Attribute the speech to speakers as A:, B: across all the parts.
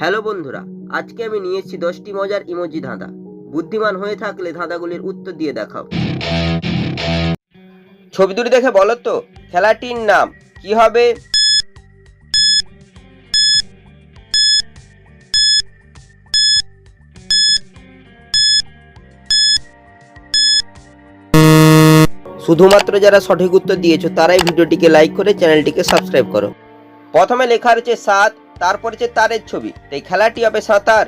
A: Hello বন্ধুরা, আজকে আমি নিয়ে এসেছি 10টি মজার ইমোজি ধাঁধা। বুদ্ধিমান হয়ে থাকলে ধাঁধাগুলির উত্তর দিয়ে দেখাও। ছবি দুটি দেখে বলো তো খেলাটির নাম কি হবে? শুধুমাত্র যারা সঠিক উত্তর দিয়েছো তারাই ভিডিওটিকে লাইক করে চ্যানেলটিকে সাবস্ক্রাইব করো। প্রথমে লেখা রয়েছে 7, তারপর হচ্ছে তারের ছবি, তাই খেলাটি হবে সাঁতার।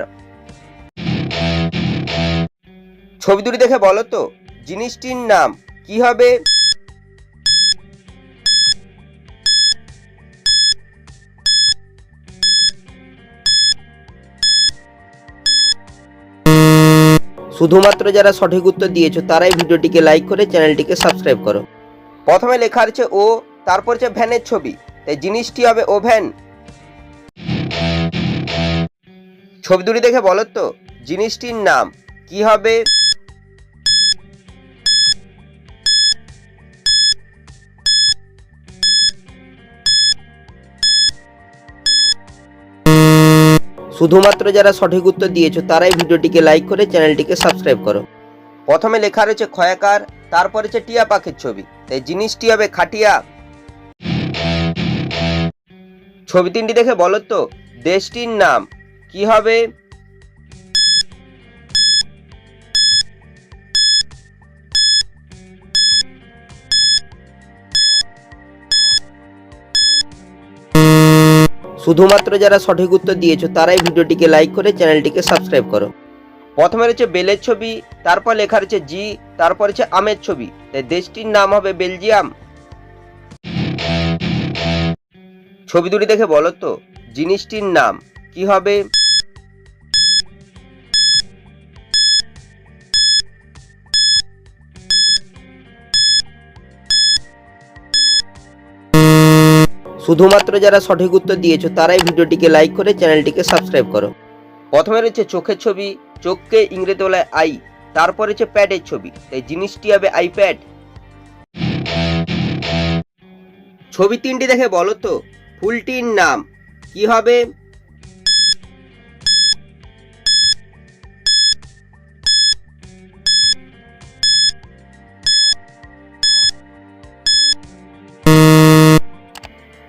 A: ছবি দুটি দেখে বলো তো জিনিসটির নাম কি হবে? শুধুমাত্র যারা সঠিক উত্তর দিয়েছো তারাই ভিডিওটিকে লাইক করে চ্যানেলটিকে সাবস্ক্রাইব করো। প্রথমে লেখা আছে ও, তারপর হচ্ছে ভ্যানের ছবি, তাই জিনিসটি হবে ওভেন। ছবি দুটি দেখে বলো তো জিনিসটির নাম কি হবে? শুধুমাত্র যারা সঠিক উত্তর দিয়েছো তারাই ভিডিওটিকে লাইক করে চ্যানেলটিকে সাবস্ক্রাইব করো। প্রথমে লেখা রয়েছে খয়াকার, তারপর হচ্ছে টিয়া পাখির ছবি, তাই জিনিসটি হবে খাটিয়া। ছবি তিনটি দেখে বলো তো দেশটির নাম কি হবে? শুধুমাত্র যারা সঠিক উত্তর দিয়েছো তারাই ভিডিওটিকে লাইক করে চ্যানেলটিকে সাবস্ক্রাইব করো। প্রথমে রয়েছে বেলের ছবি, তারপর লেখা রয়েছে জি, তারপর হচ্ছে আমের ছবি, তাই দেশটির নাম হবে বেলজিয়াম। ছবি দুটি দেখে বলো তো জিনিসটির নাম কি হবে? শুধুমাত্র যারা সঠিক উত্তর দিয়েছো তারাই ভিডিওটিকে লাইক করে চ্যানেলটিকে সাবস্ক্রাইব করো। প্রথমে রয়েছে চোখের ছবি, চোখকে ইংরেজি বলায় আই, তারপর হচ্ছে প্যাডের ছবি, তাই জিনিসটি হবে আইপ্যাড। ছবি তিনটি দেখে বলো তো ফুলটির নাম কি হবে?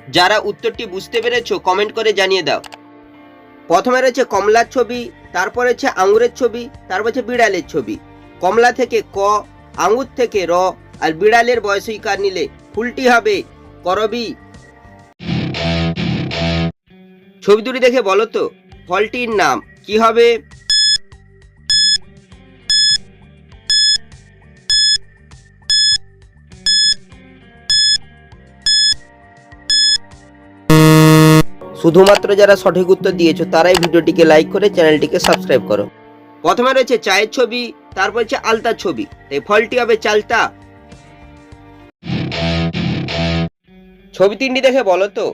A: যারা উত্তরটি বুঝতে পেরেছো কমেন্ট করে জানিয়ে দাও। প্রথমে রয়েছে কমলার ছবি, তারপর হচ্ছে আঙুরের ছবি, তারপর হচ্ছে বিড়ালের ছবি। কমলা থেকে ক, আঙুর থেকে র, আর বিড়ালের বয়সইকার নিলে ফুলটি হবে করবি। ছবি দুটি দেখে বলো তো ফলটির নাম কি হবে? শুধুমাত্র যারা সঠিক উত্তর দিয়েছো তারাই ভিডিওটিকে লাইক করে চ্যানেলটিকে সাবস্ক্রাইব করো। প্রথমে রয়েছে চায়ের ছবি, তারপর হচ্ছে আলতার ছবি, তাই ফলটি হবে চালতা। ছবি তিনটি দেখে বলো তো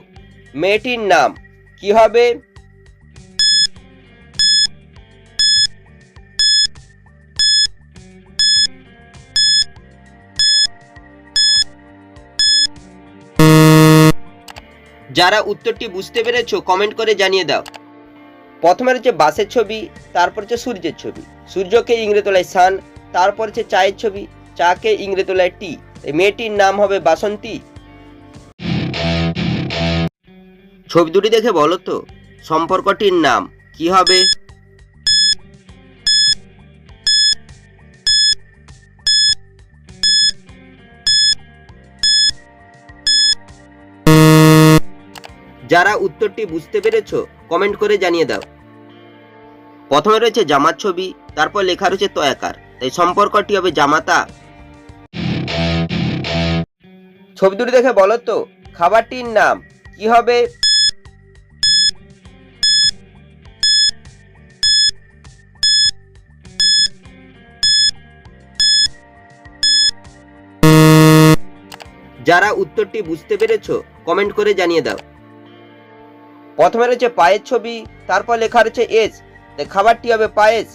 A: মেয়েটির নাম কি হবে? যারা উত্তরটি বুঝতে পেরেছো কমেন্ট করে জানিয়ে দাও। প্রথমে রয়েছে বাসের ছবি, তারপর হচ্ছে সূর্যের ছবি, সূর্যকে ইংরেজি তোলায় সান, তারপর হচ্ছে চায়ের ছবি, চাকে ইংরেজি তোলায় টি, মেয়েটির নাম হবে বাসন্তী। ছবি দুটি দেখে বলো তো সম্পর্কটির নাম কি হবে? যারা উত্তরটি বুঝতে পেরেছো কমেন্ট করে জানিয়ে দাও। প্রথমে রয়েছে জামার ছবি, তারপর লেখা রয়েছে তয়াকার, তাই সম্পর্কটি হবে জামাতা। ছবি দুটি দেখে বলো তো খাবারটির নাম কি হবে? যারা উত্তরটি বুঝতে পেরেছো কমেন্ট করে জানিয়ে দাও। প্রথমে রয়েছে পায়ের ছবি, তারপর লেখা রয়েছে এস, তাই খাবারটি হবে পায়েস।